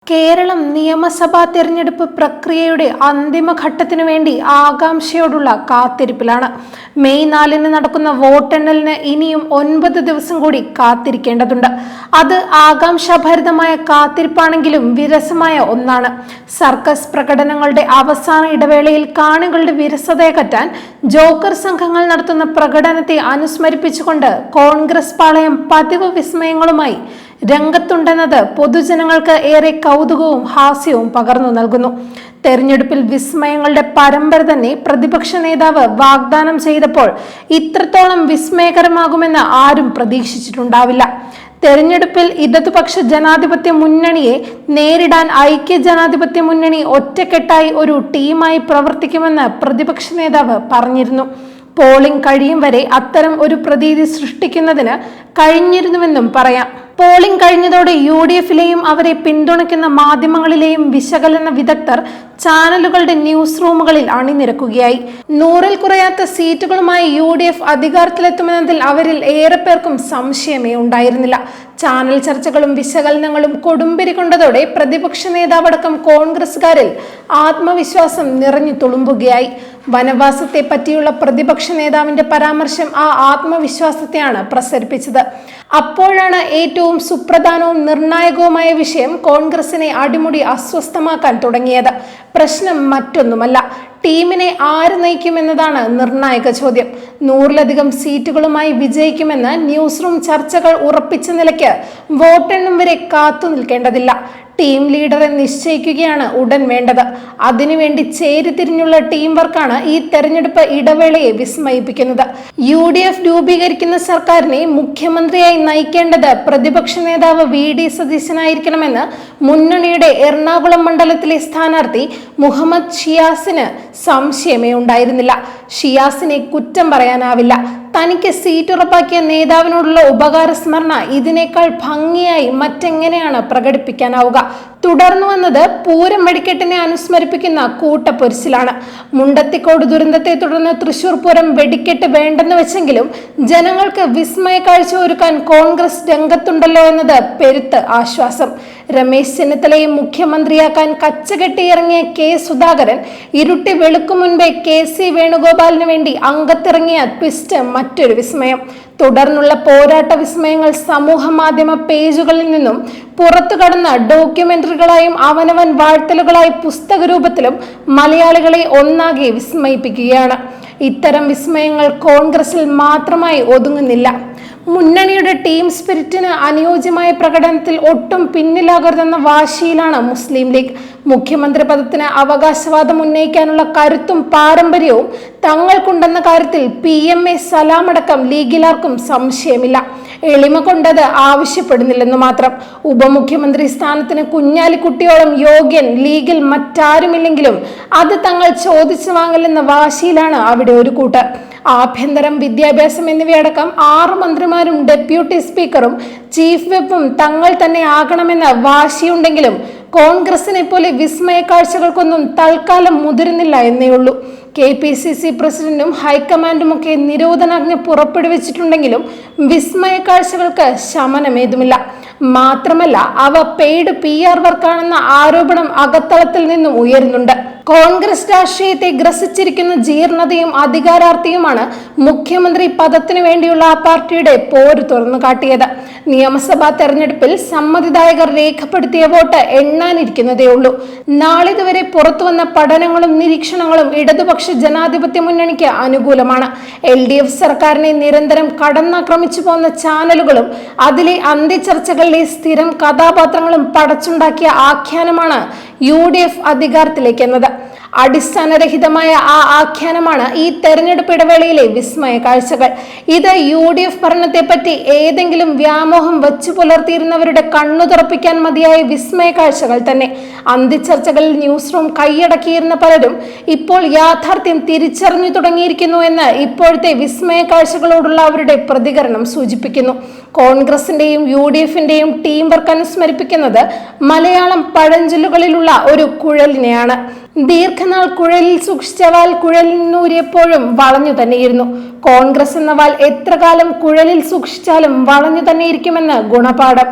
കേരളം നിയമസഭാ തെരഞ്ഞെടുപ്പ് പ്രക്രിയയുടെ അന്തിമഘട്ടത്തിനു വേണ്ടി ആകാംക്ഷയോടുള്ള കാത്തിരിപ്പിലാണ്. മെയ് 4 നടക്കുന്ന വോട്ടെണ്ണലിന് ഇനിയും 9 ദിവസം കൂടി കാത്തിരിക്കേണ്ടതുണ്ട്. അത് ആകാംക്ഷാഭരിതമായ കാത്തിരിപ്പാണെങ്കിലും വിരസമായ ഒന്നാണ്. സർക്കസ് പ്രകടനങ്ങളുടെ അവസാന ഇടവേളയിൽ കാണികളുടെ വിരസതയകറ്റാൻ ജോക്കർ സംഘങ്ങൾ നടത്തുന്ന പ്രകടനത്തെ അനുസ്മരിപ്പിച്ചുകൊണ്ട് കോൺഗ്രസ് പാളയം പതിവ് വിസ്മയങ്ങളുമായി രംഗത്തുണ്ടെന്നത് പൊതുജനങ്ങൾക്ക് ഏറെ കൗതുകവും ഹാസ്യവും പകർന്നു നൽകുന്നു. തെരഞ്ഞെടുപ്പിൽ വിസ്മയങ്ങളുടെ പരമ്പര തന്നെ പ്രതിപക്ഷ നേതാവ് വാഗ്ദാനം ചെയ്തപ്പോൾ ഇത്രത്തോളം വിസ്മയകരമാകുമെന്ന് ആരും പ്രതീക്ഷിച്ചിട്ടുണ്ടാവില്ല. തെരഞ്ഞെടുപ്പിൽ ഇടതുപക്ഷ ജനാധിപത്യ മുന്നണിയെ നേരിടാൻ ഐക്യ ജനാധിപത്യ മുന്നണി ഒറ്റക്കെട്ടായി ഒരു ടീമായി പ്രവർത്തിക്കുമെന്ന് പ്രതിപക്ഷ നേതാവ് പറഞ്ഞിരുന്നു. പോളിംഗ് കഴിയും വരെ അത്തരം ഒരു പ്രതീതി സൃഷ്ടിക്കുന്നതിന് കഴിഞ്ഞിരുന്നുവെന്നും പറയാം. പോളിംഗ് കഴിഞ്ഞതോടെ UDF-ലെയും അവരെ പിന്തുണയ്ക്കുന്ന മാധ്യമങ്ങളിലെയും വിശകലന വിദഗ്ധർ ചാനലുകളുടെ ന്യൂസ് റൂമുകളിൽ അണിനിരക്കുകയായി. 100-ൽ കുറയാത്ത സീറ്റുകളുമായി UDF അധികാരത്തിലെത്തുമെന്നതിൽ അവരിൽ ഏറെ പേർക്കും സംശയമേ ഉണ്ടായിരുന്നില്ല. ചാനൽ ചർച്ചകളും വിശകലനങ്ങളും കൊടുമ്പിരി കൊണ്ടതോടെ പ്രതിപക്ഷ നേതാവടക്കം കോൺഗ്രസുകാരിൽ ആത്മവിശ്വാസം നിറഞ്ഞു തുളുമ്പുകയായി. വനവാസത്തെ പറ്റിയുള്ള പ്രതിപക്ഷ നേതാവിന്റെ പരാമർശം ആ ആത്മവിശ്വാസത്തെയാണ് പ്രസരിപ്പിച്ചത്. അപ്പോഴാണ് ഏറ്റവും സുപ്രധാനവും നിർണായകവുമായ വിഷയം കോൺഗ്രസിനെ അടിമുടി അസ്വസ്ഥമാക്കാൻ തുടങ്ങിയത്. പ്രശ്നം മറ്റൊന്നുമല്ല, ടീമിനെ ആര് നയിക്കുമെന്നതാണ് നിർണായക ചോദ്യം. 100-ലധികം സീറ്റുകളുമായി വിജയിക്കുമെന്ന് ന്യൂസ് റൂം ചർച്ചകൾ ഉറപ്പിച്ച നിലയ്ക്ക് വോട്ടെണ്ണും വരെ കാത്തു നിൽക്കേണ്ടതില്ല. ടീം ലീഡറെ നിശ്ചയിക്കുകയാണ് ഉടൻ വേണ്ടത്. അതിനുവേണ്ടി ചേരിതിരിഞ്ഞുള്ള ടീം വർക്കാണ് ഈ തെരഞ്ഞെടുപ്പ് ഇടവേളയെ വിസ്മയിപ്പിക്കുന്നത്. UDF രൂപീകരിക്കുന്ന സർക്കാരിനെ മുഖ്യമന്ത്രിയായി നയിക്കേണ്ടത് പ്രതിപക്ഷ നേതാവ് VD സതീശനായിരിക്കണമെന്ന് മുന്നണിയുടെ എറണാകുളം മണ്ഡലത്തിലെ സ്ഥാനാർത്ഥി മുഹമ്മദ് ഷിയാസിന് സംശയമേ ഉണ്ടായിരുന്നില്ല. ഷിയാസിനെ കുറ്റം പറയാനാവില്ല. തനിക്ക് സീറ്റ് ഉറപ്പാക്കിയ നേതാവിനോടുള്ള ഉപകാര സ്മരണ ഇതിനേക്കാൾ ഭംഗിയായി മറ്റെങ്ങനെയാണ് പ്രകടിപ്പിക്കാനാവുക? തുടർന്നു വന്നത് പൂരം വെടിക്കെട്ടിനെ അനുസ്മരിപ്പിക്കുന്ന കൂട്ടപ്പൊരിച്ചിലാണ്. മുണ്ടത്തിക്കോട് ദുരന്തത്തെ തുടർന്ന് തൃശൂർ പൂരം വെടിക്കെട്ട് വേണ്ടെന്ന് വെച്ചെങ്കിലും ജനങ്ങൾക്ക് വിസ്മയ കാഴ്ച ഒരുക്കാൻ കോൺഗ്രസ് രംഗത്തുണ്ടല്ലോ എന്നത് പെരുത്ത് ആശ്വാസം. രമേശ് ചെന്നിത്തലയെ മുഖ്യമന്ത്രിയാക്കാൻ കച്ചകെട്ടിയിറങ്ങിയ K.സുധാകരൻ ഇരുട്ടി വെളുക്കും മുൻപേ KC വേണുഗോപാലിന് വേണ്ടി അംഗത്തിറങ്ങിയ ട്വിസ്റ്റ് മറ്റൊരു വിസ്മയം. തുടർന്നുള്ള പോരാട്ട വിസ്മയങ്ങൾ സമൂഹ മാധ്യമ പേജുകളിൽ നിന്നും പുറത്തു കടന്ന ഡോക്യുമെന്ററികളായും അവനവൻ വാഴ്ത്തലുകളായി പുസ്തക രൂപത്തിലും മലയാളികളെ ഒന്നാകെ വിസ്മയിപ്പിക്കുകയാണ്. ഇത്തരം വിസ്മയങ്ങൾ കോൺഗ്രസിൽ മാത്രമായി ഒതുങ്ങുന്നില്ല. മുന്നണിയുടെ ടീം സ്പിരിറ്റിന് അനുയോജ്യമായ പ്രകടനത്തിൽ ഒട്ടും പിന്നിലാകരുതെന്ന വാശിയിലാണ് മുസ്ലിം ലീഗ്. മുഖ്യമന്ത്രി പദത്തിന് അവകാശവാദം ഉന്നയിക്കാനുള്ള കരുത്തും പാരമ്പര്യവും തങ്ങൾക്കുണ്ടെന്ന കാര്യത്തിൽ PMA സലാമടക്കം ലീഗിലാർക്കും സംശയമില്ല. എളിമ കൊണ്ടത് ആവശ്യപ്പെടുന്നില്ലെന്ന് മാത്രം. ഉപമുഖ്യമന്ത്രി സ്ഥാനത്തിന് കുഞ്ഞാലിക്കുട്ടിയോളം യോഗ്യൻ ലീഗിൽ മറ്റാരുമില്ലെങ്കിലും അത് തങ്ങൾ ചോദിച്ചു വാങ്ങില്ലെന്ന വാശിയിലാണ് അവിടെ ഒരു കൂട്ടർ. ആഭ്യന്തരം, വിദ്യാഭ്യാസം എന്നിവയടക്കം 6 മന്ത്രിമാരും ഡെപ്യൂട്ടി സ്പീക്കറും ചീഫ് വിപ്പും തങ്ങൾ തന്നെ ആകണമെന്ന വാശിയുണ്ടെങ്കിലും കോൺഗ്രസിനെ പോലെ വിസ്മയ കാഴ്ചകൾക്കൊന്നും തൽക്കാലം മുതിരുന്നില്ല എന്നേ ഉള്ളൂ. KPCC പ്രസിഡന്റും ഹൈക്കമാൻഡുമൊക്കെ നിരോധനാജ്ഞ പുറപ്പെടുവിച്ചിട്ടുണ്ടെങ്കിലും വിസ്മയ കാഴ്ചകൾക്ക് ശമനമേതുമില്ല. മാത്രമല്ല, അവ പെയ്ഡ് PR വർക്കാണെന്ന ആരോപണം അകത്തളത്തിൽ നിന്നും ഉയരുന്നുണ്ട്. കോൺഗ്രസ് രാഷ്ട്രീയത്തെ ഗ്രസിച്ചിരിക്കുന്ന ജീർണതയും അധികാരാർത്ഥിയുമാണ് മുഖ്യമന്ത്രി പദത്തിനു വേണ്ടിയുള്ള ആ പാർട്ടിയുടെ പോര് തുറന്നു കാട്ടിയത്. നിയമസഭാ തെരഞ്ഞെടുപ്പിൽ സമ്മതിദായകർ രേഖപ്പെടുത്തിയ വോട്ട് എണ്ണാനിരിക്കുന്നതേ ഉള്ളൂ. നാളിതുവരെ പുറത്തുവന്ന പഠനങ്ങളും നിരീക്ഷണങ്ങളും ഇടതുപക്ഷ ജനാധിപത്യ മുന്നണിക്ക് അനുകൂലമാണ്. LDF സർക്കാരിനെ നിരന്തരം കടന്നാക്രമിച്ചു പോന്ന ചാനലുകളും അതിലെ അന്ത്യചർച്ചകളിലെ സ്ഥിരം കഥാപാത്രങ്ങളും പടച്ചുണ്ടാക്കിയ ആഖ്യാനമാണ് UDF അധികാരത്തിലേക്ക് എന്നത്. അടിസ്ഥാനരഹിതമായ ആ ആഖ്യാനമാണ് ഈ തെരഞ്ഞെടുപ്പ് ഇടവേളയിലെ വിസ്മയ കാഴ്ചകൾ. ഇത് UDF ഭരണത്തെപ്പറ്റി ഏതെങ്കിലും വ്യാമോഹം വച്ചു പുലർത്തിയിരുന്നവരുടെ കണ്ണു തുറപ്പിക്കാൻ മതിയായ വിസ്മയ കാഴ്ചകൾ തന്നെ. അന്ത്യചർച്ചകളിൽ ന്യൂസ് റൂം കൈയടക്കിയിരുന്ന പലരും ഇപ്പോൾ യാഥാർത്ഥ്യം തിരിച്ചറിഞ്ഞു തുടങ്ങിയിരിക്കുന്നു എന്ന് ഇപ്പോഴത്തെ വിസ്മയ കാഴ്ചകളോടുള്ള അവരുടെ പ്രതികരണം സൂചിപ്പിക്കുന്നു. കോൺഗ്രസിന്റെയും UDF-ന്റെയും ടീം വർക്ക് അനുസ്മരിപ്പിക്കുന്നത് മലയാളം പഴഞ്ചൊല്ലുകളിലുള്ള ഒരു കുഴലിനെയാണ്. ദീർഘനാൾ കുഴലിൽ സൂക്ഷിച്ച വാൽ കുഴലിനൂരിയപ്പോഴും വളഞ്ഞു തന്നെയിരുന്നു. കോൺഗ്രസ് എന്ന വാൽ എത്ര കാലം കുഴലിൽ സൂക്ഷിച്ചാലും വളഞ്ഞു തന്നെയിരിക്കുമെന്ന് ഗുണപാഠം.